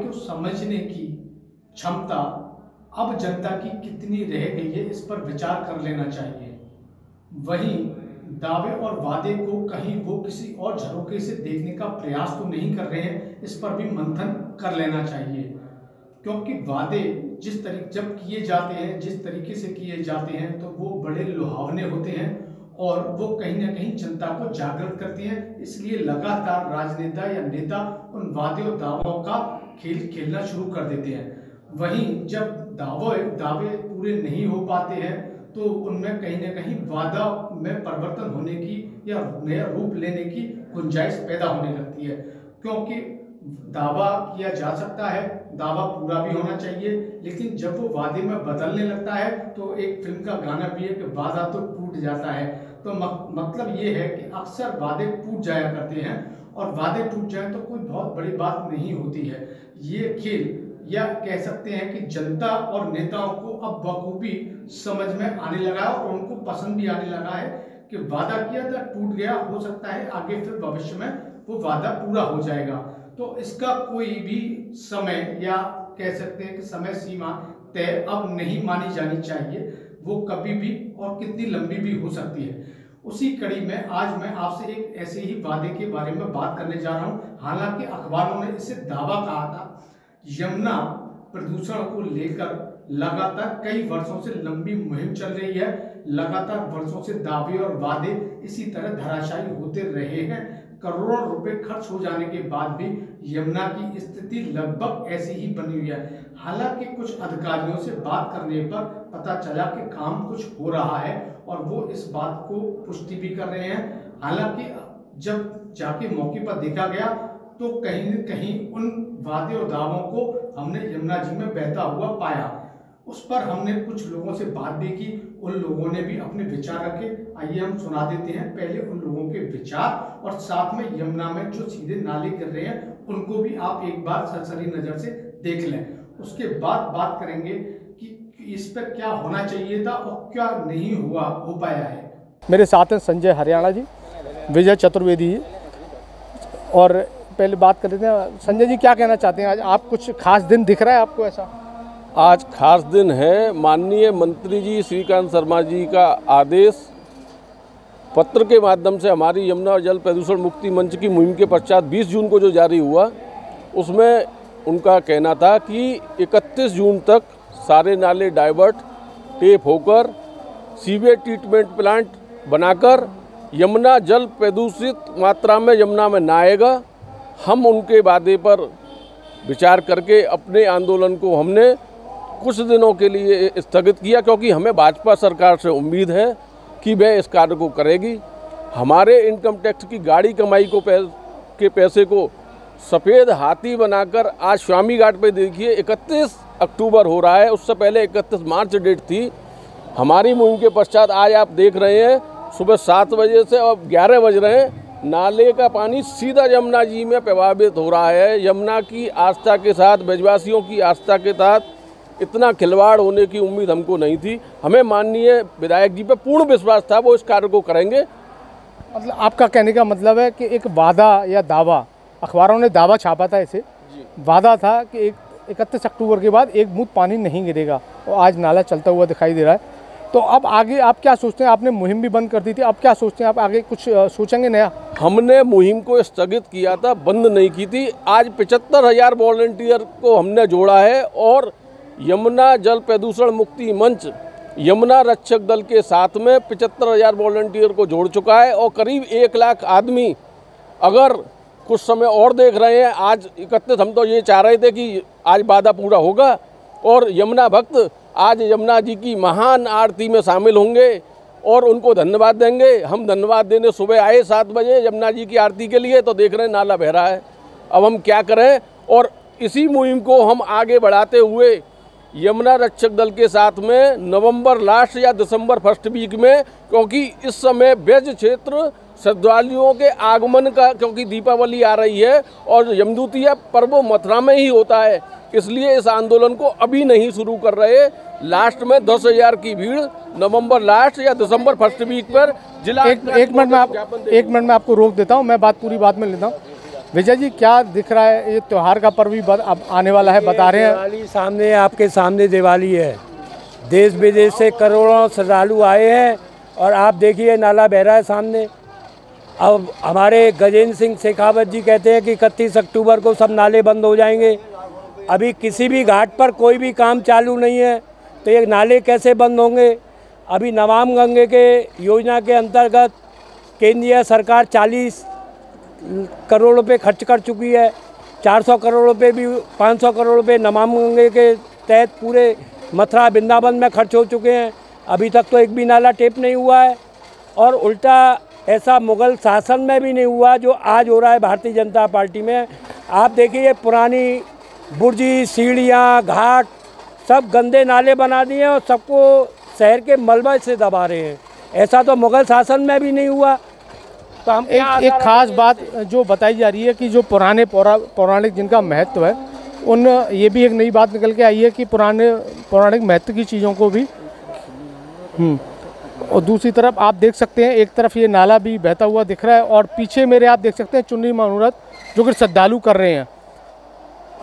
को समझने की क्षमता अब जनता की कितनी रह गई है, इस पर विचार कर लेना चाहिए। वहीं दावे और वादे को कहीं वो किसी और झरोखे से देखने का प्रयास तो नहीं कर रहे हैं, इस पर भी मंथन कर लेना चाहिए। क्योंकि वादे जब किए जाते हैं, जिस तरीके से किए जाते हैं, तो वो बड़े लुभावने होते हैं और वो कहीं ना कहीं जनता को जागृत करती हैं। इसलिए लगातार राजनेता या नेता उन वादे और दावों का खेल खेलना शुरू कर देते हैं। वहीं जब दावे पूरे नहीं हो पाते हैं तो उनमें कहीं ना कहीं वादा में परिवर्तन होने की या नया रूप लेने की गुंजाइश पैदा होने लगती है। क्योंकि दावा किया जा सकता है, दावा पूरा भी होना चाहिए, लेकिन जब वो वादे में बदलने लगता है तो एक फिल्म का गाना भी है कि वादा तो टूट जाता है। तो मतलब ये है कि अक्सर वादे टूट जाया करते हैं और वादे टूट जाए तो कोई बहुत बड़ी बात नहीं होती है। ये खेल या कह सकते हैं कि जनता और नेताओं को अब बखूबी समझ में आने लगा है और उनको पसंद भी आने लगा है कि वादा किया था, टूट गया, हो सकता है आगे फिर भविष्य में वो वादा पूरा हो जाएगा। तो इसका कोई भी समय या कह सकते हैं कि समय सीमा तय अब नहीं मानी जानी चाहिए, वो कभी भी और कितनी लंबी भी हो सकती है। उसी कड़ी में आज मैं आपसे एक ऐसे ही वादे के बारे में बात करने जा रहा हूं। हालांकि अखबारों ने इसे दावा कहा था। यमुना प्रदूषण को लेकर लगातार कई वर्षों से लंबी मुहिम चल रही है। लगातार वर्षों से दावे और वादे इसी तरह धराशायी होते रहे हैं। करोड़ों रुपए खर्च हो जाने के बाद भी यमुना की स्थिति लगभग ऐसी ही बनी हुई है। हालांकि कुछ अधिकारियों से बात करने पर पता चला कि काम कुछ हो रहा है और वो इस बात को पुष्टि भी कर रहे हैं। हालांकि जब जाके मौके पर देखा गया तो कहीं न कहीं उन वादे और दावों को हमने यमुना जी में बहता हुआ पाया। उस पर हमने कुछ लोगों से बात भी की, उन लोगों ने भी अपने विचार रखे। आइए हम सुना देते हैं पहले उन लोगों के विचार और साथ में यमुना में जो सीधे नाले गिर रहे हैं उनको भी आप एक बार सरसरी नजर से देख लें। उसके बाद बात करेंगे कि इस पर क्या होना चाहिए था और क्या नहीं हो पाया है। मेरे साथ हैं संजय हरियाणा जी, विजय चतुर्वेदी जी। और पहले बात कर लेते हैं, संजय जी क्या कहना चाहते हैं? आज आप कुछ खास दिन दिख रहा है आपको ऐसा? आज खास दिन है। माननीय मंत्री जी श्रीकांत शर्मा जी का आदेश पत्र के माध्यम से हमारी यमुना और जल प्रदूषण मुक्ति मंच की मुहिम के पश्चात 20 जून को जो जारी हुआ, उसमें उनका कहना था कि 31 जून तक सारे नाले डाइवर्ट टेप होकर सीवेज ट्रीटमेंट प्लांट बनाकर यमुना जल प्रदूषित मात्रा में यमुना में न आएगा। हम उनके वादे पर विचार करके अपने आंदोलन को हमने कुछ दिनों के लिए स्थगित किया, क्योंकि हमें भाजपा सरकार से उम्मीद है कि वह इस कार्य को करेगी। हमारे इनकम टैक्स की गाड़ी कमाई के पैसे को सफ़ेद हाथी बनाकर आज स्वामी घाट पे देखिए 31 अक्टूबर हो रहा है, उससे पहले 31 मार्च डेट थी। हमारी मुहिम के पश्चात आज आप देख रहे हैं सुबह 7 बजे से अब 11 बज रहे हैं, नाले का पानी सीधा यमुना जी में प्रभावित हो रहा है। यमुना की आस्था के साथ, ब्रजवासियों की आस्था के साथ इतना खिलवाड़ होने की उम्मीद हमको नहीं थी। हमें माननीय विधायक जी पे पूर्ण विश्वास था, वो इस कार्य को करेंगे। मतलब आपका कहने का मतलब है कि एक वादा या दावा, अखबारों ने दावा छापा था इसे, वादा था कि 31 अक्टूबर के बाद एक बूंद पानी नहीं गिरेगा और आज नाला चलता हुआ दिखाई दे रहा है। तो अब आगे आप क्या सोचते हैं? आपने मुहिम भी बंद कर दी थी, अब क्या सोचते हैं आप? आगे कुछ सोचेंगे नया? हमने मुहिम को स्थगित किया था, बंद नहीं की थी। आज 75,000 वॉलंटियर को हमने जोड़ा है और यमुना जल प्रदूषण मुक्ति मंच यमुना रक्षक दल के साथ में 75,000 वॉलंटियर को जोड़ चुका है और करीब 1 लाख आदमी अगर कुछ समय और देख रहे हैं। आज 31 हम तो ये चाह रहे थे कि आज वादा पूरा होगा और यमुना भक्त आज यमुना जी की महान आरती में शामिल होंगे और उनको धन्यवाद देंगे। हम धन्यवाद देने सुबह आए 7 बजे यमुना जी की आरती के लिए, तो देख रहे हैं नाला बह रहा है। अब हम क्या करें? और इसी मुहिम को हम आगे बढ़ाते हुए यमुना रक्षक दल के साथ में नवंबर लास्ट या दिसंबर फर्स्ट वीक में, क्योंकि इस समय ब्रज क्षेत्र श्रद्धालुओं के आगमन का, क्योंकि दीपावली आ रही है और यमदूतिया पर्व मथुरा में ही होता है, इसलिए इस आंदोलन को अभी नहीं शुरू कर रहे। लास्ट में 10,000 की भीड़ नवंबर लास्ट या दिसंबर फर्स्ट वीक पर जिला। एक मिनट में आपको रोक देता हूं, मैं पूरी बात में लेता हूं। विजय जी, क्या दिख रहा है? ये त्यौहार का पर्व भी अब आने वाला है, बता रहे हैं। दिवाली सामने, आपके सामने दिवाली है। देश विदेश से करोड़ों श्रद्धालु आए हैं और आप देखिए नाला बह रहा है सामने। अब हमारे गजेंद्र सिंह शेखावत जी कहते हैं कि 31 अक्टूबर को सब नाले बंद हो जाएंगे। अभी किसी भी घाट पर कोई भी काम चालू नहीं है, तो ये नाले कैसे बंद होंगे? अभी नमामि गंगे के योजना के अंतर्गत केंद्रीय सरकार 40 करोड़ रुपए खर्च कर चुकी है। 400 करोड़ रुपए भी, 500 करोड़ रुपए नमामि गंगे के तहत पूरे मथुरा वृंदावन में खर्च हो चुके हैं। अभी तक तो एक भी नाला टेप नहीं हुआ है। और उल्टा ऐसा मुगल शासन में भी नहीं हुआ जो आज हो रहा है भारतीय जनता पार्टी में। आप देखिए, पुरानी बुर्जी, सीढ़ियाँ, घाट सब गंदे नाले बना दिए हैं और सबको शहर के मलबे से दबा रहे हैं। ऐसा तो मुगल शासन में भी नहीं हुआ। तो हम एक खास बात जो बताई जा रही है कि जो पुराने पौराणिक जिनका महत्व है, उन ये भी एक नई बात निकल के आई है कि पौराणिक महत्व की चीज़ों को भी और दूसरी तरफ आप देख सकते हैं, एक तरफ ये नाला भी बहता हुआ दिख रहा है और पीछे मेरे आप देख सकते हैं चुन्नी मनोरथ जो कि श्रद्धालु कर रहे हैं।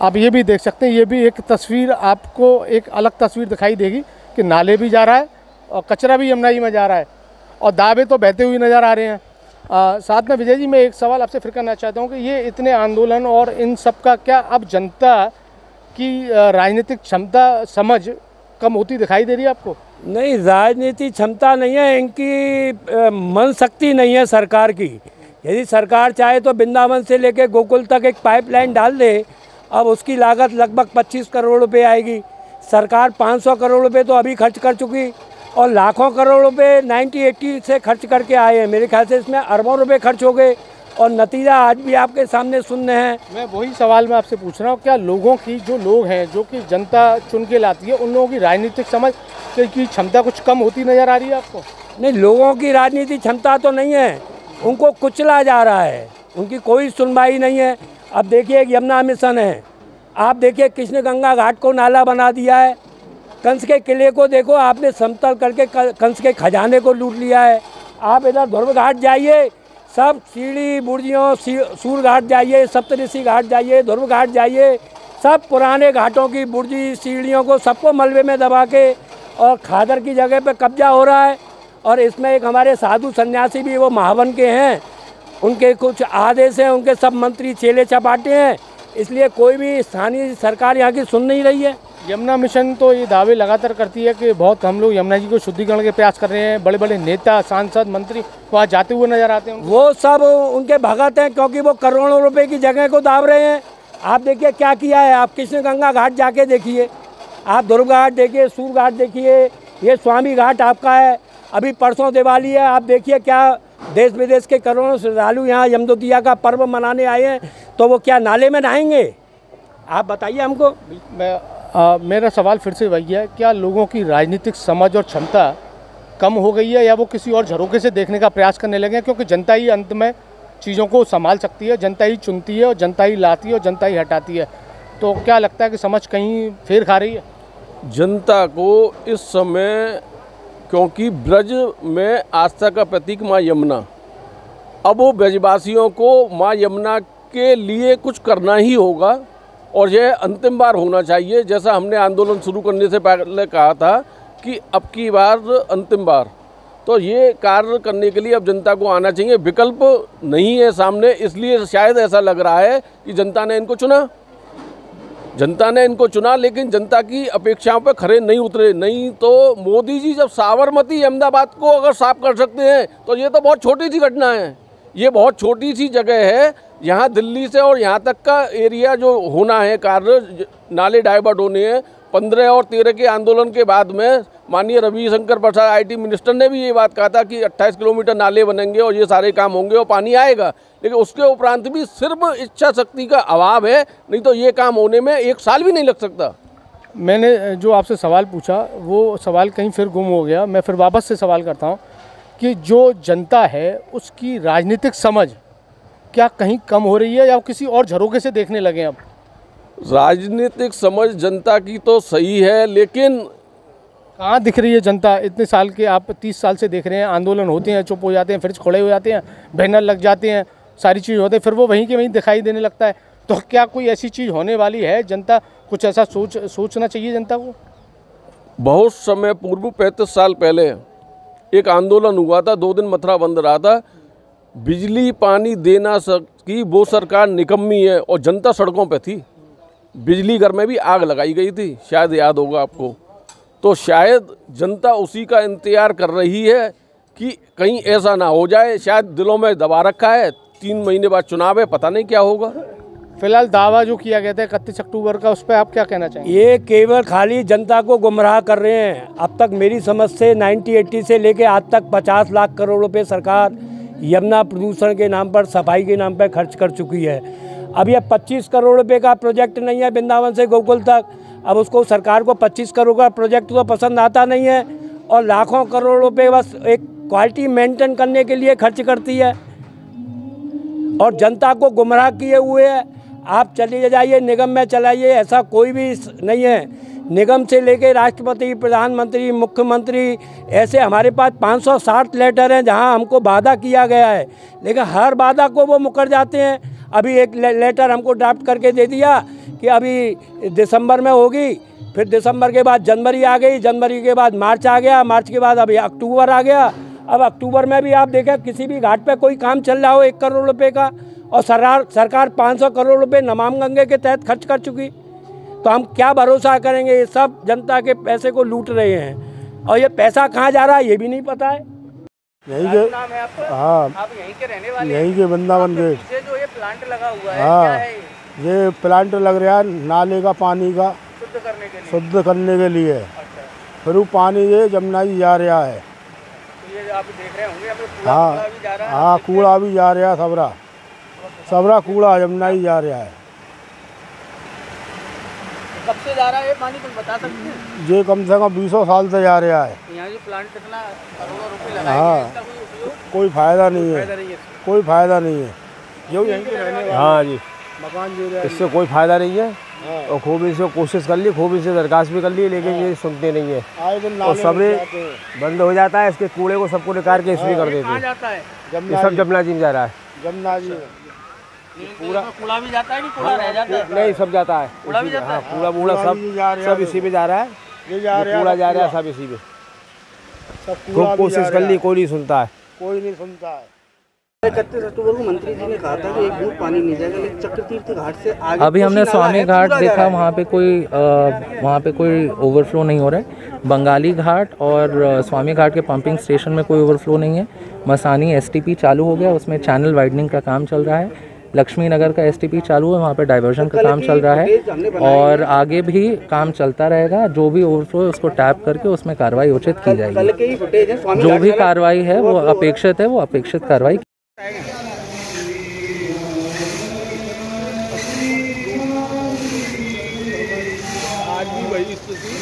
आप ये भी देख सकते हैं, ये भी एक तस्वीर आपको एक अलग तस्वीर दिखाई देगी कि नाले भी जा रहा है और कचरा भी यमुना जी में जा रहा है और दावे तो बहते हुए नज़र आ रहे हैं। साथ में विजय जी, मैं एक सवाल आपसे फिर करना चाहता हूँ कि ये इतने आंदोलन और इन सब का क्या अब जनता की राजनीतिक क्षमता समझ कम होती दिखाई दे रही है आपको? नहीं, राजनीति क्षमता नहीं है, इनकी मन शक्ति नहीं है सरकार की। यदि सरकार चाहे तो वृंदावन से लेकर गोकुल तक एक पाइपलाइन डाल दे। अब उसकी लागत लगभग 25 करोड़ रुपए आएगी। सरकार 500 करोड़ रुपए तो अभी खर्च कर चुकी और लाखों करोड़ रुपए 90-80 से खर्च करके आए हैं। मेरे ख्याल से इसमें अरबों रुपए खर्च हो गए और नतीजा आज भी आपके सामने सुनने हैं। मैं वही सवाल मैं आपसे पूछ रहा हूँ, क्या लोगों की, जो लोग हैं जो कि जनता चुन के लाती है, उन लोगों की राजनीतिक समझ की क्षमता कुछ कम होती नज़र आ रही है आपको? नहीं, लोगों की राजनीतिक क्षमता तो नहीं है, उनको कुचला जा रहा है, उनकी कोई सुनवाई नहीं है। अब देखिए, एक यमुना मिशन है, आप देखिए कृष्ण गंगा घाट को नाला बना दिया है। कंस के किले को देखो, आपने समतल करके कंस के खजाने को लूट लिया है। आप इधर ध्रुव घाट जाइए, सब सीढ़ी बुर्जियों, सूर घाट जाइए, सप्तऋषि घाट जाइए, ध्रुव घाट जाइए, सब पुराने घाटों की बुर्जी सीढ़ियों को सबको मलबे में दबा के और खादर की जगह पे कब्जा हो रहा है। और इसमें एक हमारे साधु सन्यासी भी वो महावन के हैं, उनके कुछ आदेश हैं, उनके सब मंत्री चेले चपाटे हैं, इसलिए कोई भी स्थानीय सरकार यहाँ की सुन नहीं रही है। यमुना मिशन तो ये दावे लगातार करती है कि बहुत हम लोग यमुना जी को शुद्धिकरण के प्रयास कर रहे हैं। बड़े बड़े नेता, सांसद, मंत्री वहाँ जाते हुए नजर आते हैं। वो सब उनके भगत हैं, क्योंकि वो करोड़ों रुपए की जगह को दाब रहे हैं। आप देखिए क्या किया है, आप कृष्ण गंगा घाट जाके देखिए, आप ध्रुव घाट देखिए, सूर घाट देखिए, ये स्वामी घाट आपका है। अभी परसों दिवाली है, आप देखिए क्या देश विदेश के करोड़ों श्रद्धालु यहाँ यमद्वितीया का पर्व मनाने आए हैं, तो वो क्या नाले में नहाएंगे? आप बताइए हमको। मेरा सवाल फिर से वही है, क्या लोगों की राजनीतिक समझ और क्षमता कम हो गई है या वो किसी और झरोखे से देखने का प्रयास करने लगे हैं? क्योंकि जनता ही अंत में चीज़ों को संभाल सकती है, जनता ही चुनती है और जनता ही लाती है और जनता ही हटाती है। तो क्या लगता है कि समझ कहीं फेर खा रही है जनता को इस समय? क्योंकि ब्रज में आस्था का प्रतीक माँ यमुना, अब वो ब्रजवासियों को माँ यमुना के लिए कुछ करना ही होगा और यह अंतिम बार होना चाहिए। जैसा हमने आंदोलन शुरू करने से पहले कहा था कि अब की बार अंतिम बार, तो ये कार्य करने के लिए अब जनता को आना चाहिए। विकल्प नहीं है सामने, इसलिए शायद ऐसा लग रहा है कि जनता ने इनको चुना, लेकिन जनता की अपेक्षाओं पर खरे नहीं उतरे। नहीं तो मोदी जी जब साबरमती अहमदाबाद को अगर साफ कर सकते हैं तो ये तो बहुत छोटी सी घटना है, ये बहुत छोटी सी जगह है। यहाँ दिल्ली से और यहाँ तक का एरिया जो होना है, कार्य नाले डाइवर्ट होने हैं। 15 और 13 के आंदोलन के बाद में माननीय रविशंकर प्रसाद आईटी मिनिस्टर ने भी ये बात कहा था कि 28 किलोमीटर नाले बनेंगे और ये सारे काम होंगे और पानी आएगा, लेकिन उसके उपरांत भी सिर्फ इच्छा शक्ति का अभाव है, नहीं तो ये काम होने में 1 साल भी नहीं लग सकता। मैंने जो आपसे सवाल पूछा वो सवाल कहीं फिर गुम हो गया। मैं फिर वापस से सवाल करता हूँ कि जो जनता है उसकी राजनीतिक समझ क्या कहीं कम हो रही है या किसी और झरोखे से देखने लगे अब? राजनीतिक समझ जनता की तो सही है, लेकिन कहाँ दिख रही है जनता? इतने साल के आप 30 साल से देख रहे हैं, आंदोलन होते हैं, चुप हो जाते हैं, फिर खड़े हो जाते हैं, बैनर लग जाते हैं सारी चीज़ होती है, फिर वो वहीं के वहीं दिखाई देने लगता है। तो क्या कोई ऐसी चीज़ होने वाली है? जनता कुछ ऐसा सोचना चाहिए जनता को। बहुत समय पूर्व 35 साल पहले एक आंदोलन हुआ था, 2 दिन मथुरा बंद रहा था। बिजली पानी देना की वो सरकार निकम्मी है और जनता सड़कों पे थी। बिजली घर में भी आग लगाई गई थी, शायद याद होगा आपको। तो शायद जनता उसी का इंतजार कर रही है कि कहीं ऐसा ना हो जाए। शायद दिलों में दबा रखा है, 3 महीने बाद चुनाव है, पता नहीं क्या होगा। फिलहाल दावा जो किया गया था 31 अक्टूबर का, उस पर आप क्या कहना चाहेंगे? ये केवल खाली जनता को गुमराह कर रहे हैं। अब तक मेरी समझ से 1980 से लेके आज तक 50 लाख करोड़ रुपए सरकार यमुना प्रदूषण के नाम पर, सफाई के नाम पर खर्च कर चुकी है। अब ये 25 करोड़ रुपए का प्रोजेक्ट नहीं है वृंदावन से गोकुल तक। अब उसको सरकार को 25 करोड़ का प्रोजेक्ट तो पसंद आता नहीं है और लाखों करोड़ रुपए बस एक क्वालिटी मेंटेन करने के लिए खर्च करती है और जनता को गुमराह किए हुए है। आप चले जाइए निगम में चलाइए, ऐसा कोई भी नहीं है। निगम से लेके राष्ट्रपति, प्रधानमंत्री, मुख्यमंत्री, ऐसे हमारे पास 560 लेटर हैं जहां हमको वादा किया गया है, लेकिन हर वादा को वो मुकर जाते हैं। अभी एक लेटर हमको ड्राफ्ट करके दे दिया कि अभी दिसंबर में होगी, फिर दिसंबर के बाद जनवरी आ गई, जनवरी के बाद मार्च आ गया, मार्च के बाद अभी अक्टूबर आ गया। अब अक्टूबर में भी आप देखें किसी भी घाट पे कोई काम चल रहा हो 1 करोड़ रुपए का, और सरकार 500 करोड़ रुपए नमामि गंगे के तहत खर्च कर चुकी, तो हम क्या भरोसा करेंगे? ये सब जनता के पैसे को लूट रहे हैं और ये पैसा कहाँ जा रहा है ये भी नहीं पता है। यहीं के, हाँ, आप यहीं के रहने वाले? यहीं के वृंदावन के। जो ये प्लांट लगा हुआ है, हाँ, क्या है ये प्लांट लग रहा है नाले का पानी का शुद्ध करने के लिए? अच्छा। फिर वो पानी ये जमुना जी जा रहा है। तो ये आप देख रहे होंगे, हाँ हाँ, कूड़ा भी जा रहा है, सबरा कूड़ा जमुना जी जा रहा है। कब से जा रहा है ये पानी, कुछ बता सकते हैं? ये कम से कम 20 साल से जा रहा है। यहाँ जो प्लांट कितना करोड़ों रुपए लगाए, हाँ, कोई फायदा नहीं है, कोई फायदा नहीं है। जो यहीं के रहने वाले, हाँ जी, मकान जो रहे, इससे कोई फायदा नहीं है। और खूब इसे कोशिश कर ली, खूब इसे दरखास्त भी कर ली, लेकिन ये सुनते नहीं है और सबरे बंद हो जाता है। इसके कूड़े को सबको निकाल के इसमें कर देते हैं। ये सब जमुना जी में जा रहा है। जमुना जी पूरा कूड़ा भी जाता है कि कूड़ा रह जाता है? नहीं, सब जाता है। कूड़ा भी जाता है? हाँ, कूड़ा बूढ़ा सब इसी में जा रहा है। कूड़ा जा रहा है सब इसी में। खूब कोशिश कर ली, कोई नहीं सुनता है, कोई नहीं सुनता है। 31 अक्टूबर को मंत्री जी ने कहा था कि 1 बूंद पानी नहीं जाएगा, लेकिन चक्रतीर्थ घाट से आगे अभी हमने स्वामी घाट देखा, वहाँ पे कोई ओवरफ्लो नहीं हो रहा है। बंगाली घाट और स्वामी घाट के पंपिंग स्टेशन में कोई ओवरफ्लो नहीं है। मसानी एसटीपी चालू हो गया, उसमें चैनल वाइडनिंग का काम चल रहा है। लक्ष्मी नगर का एसटीपी चालू है, वहाँ पे डाइवर्जन का काम चल रहा है और आगे भी काम चलता रहेगा। जो भी ओवरफ्लो है उसको टैप करके उसमें कार्रवाई उचित की जाएगी। जो भी कार्रवाई है वो अपेक्षित है, वो अपेक्षित कार्रवाई। आज भी वही स्थिति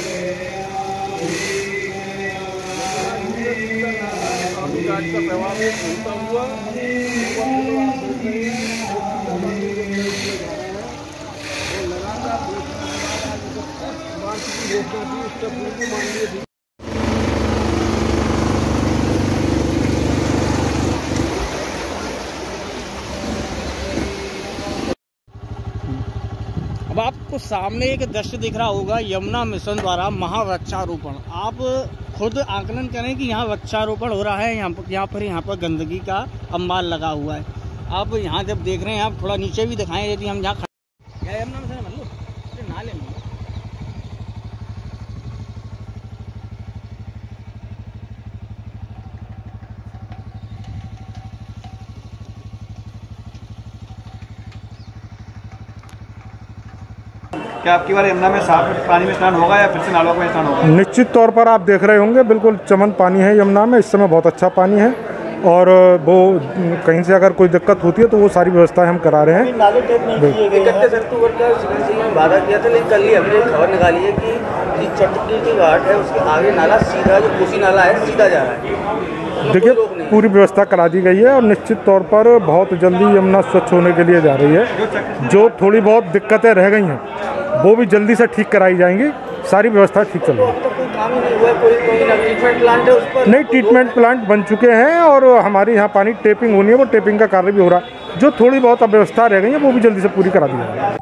का प्रभाव होता हुआ अब आपको सामने एक दृश्य दिख रहा होगा यमुना मिशन द्वारा महावृक्षारोपण। आप खुद आकलन करें कि यहाँ वृक्षारोपण हो रहा है, यहाँ पर गंदगी का अंबार लगा हुआ है। आप यहाँ जब देख रहे हैं, आप थोड़ा नीचे भी दिखाएं, यदि हम यहाँ यमुना मिशन मतलब नाले में क्या आपकी बार यमुना में साफ पानी में स्नान होगा या फिर से नालों में स्नान होगा? निश्चित तौर पर आप देख रहे होंगे, बिल्कुल चमन पानी है यमुना में, इस समय बहुत अच्छा पानी है और वो कहीं से अगर कोई दिक्कत होती है तो वो सारी व्यवस्थाएं हम करा रहे हैं। 31 अक्टूबर का वादा किया था, लेकिन कल ही हमने खबर निकाली है कि चक्रतीर्थ घाट है उसके आगे नाला सीधा, जो कोसी नाला है, सीधा जा रहा है। देखिए, पूरी व्यवस्था करा दी गई है और निश्चित तौर पर बहुत जल्दी यमुना स्वच्छ होने के लिए जा रही है। जो थोड़ी बहुत दिक्कतें रह गई हैं वो भी जल्दी से ठीक कराई जाएंगी, सारी व्यवस्था ठीक चल रही है। काम ही नहीं हुआ, कोई ना ट्रीटमेंट प्लांट है उस पर? नहीं, ट्रीटमेंट प्लांट बन चुके हैं और हमारे यहाँ पानी टेपिंग होनी है, वो टेपिंग का कार्य भी हो रहा है। जो थोड़ी बहुत अव्यवस्था रह गई है वो भी जल्दी से पूरी करा दी जाएगी।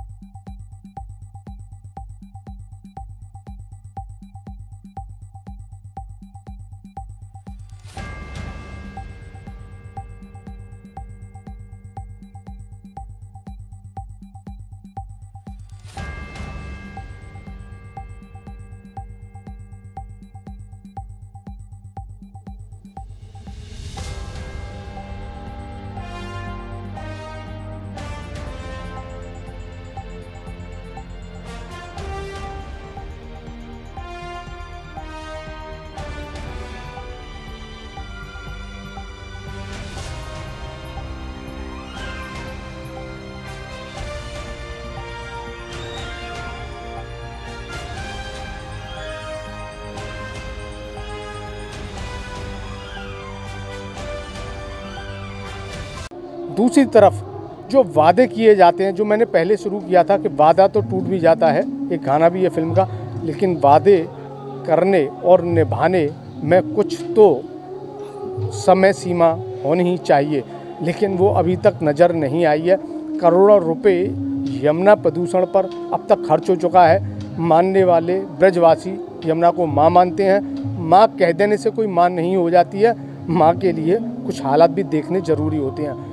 दूसरी तरफ जो वादे किए जाते हैं, जो मैंने पहले शुरू किया था कि वादा तो टूट भी जाता है, एक गाना भी है फिल्म का, लेकिन वादे करने और निभाने में कुछ तो समय सीमा होनी ही चाहिए, लेकिन वो अभी तक नज़र नहीं आई है। करोड़ों रुपए यमुना प्रदूषण पर अब तक खर्च हो चुका है। मानने वाले ब्रजवासी यमुना को माँ मानते हैं। माँ कह देने से कोई माँ नहीं हो जाती है, माँ के लिए कुछ हालात भी देखने ज़रूरी होते हैं।